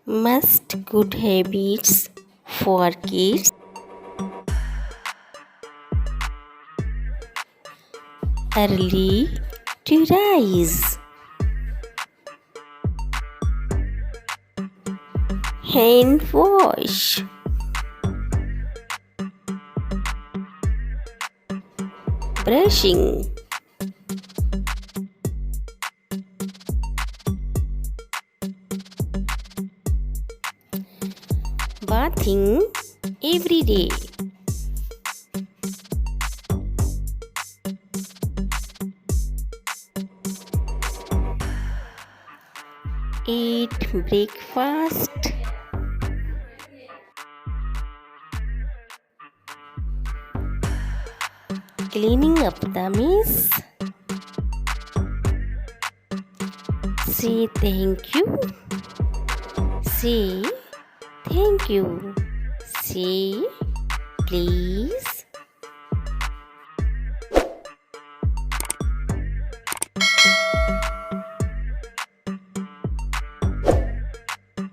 Must good habits for kids. Early to rise. Hand wash. Brushing. Bathing every day. Eat breakfast. Cleaning up the mess. Say thank you. Say thank you. Say please.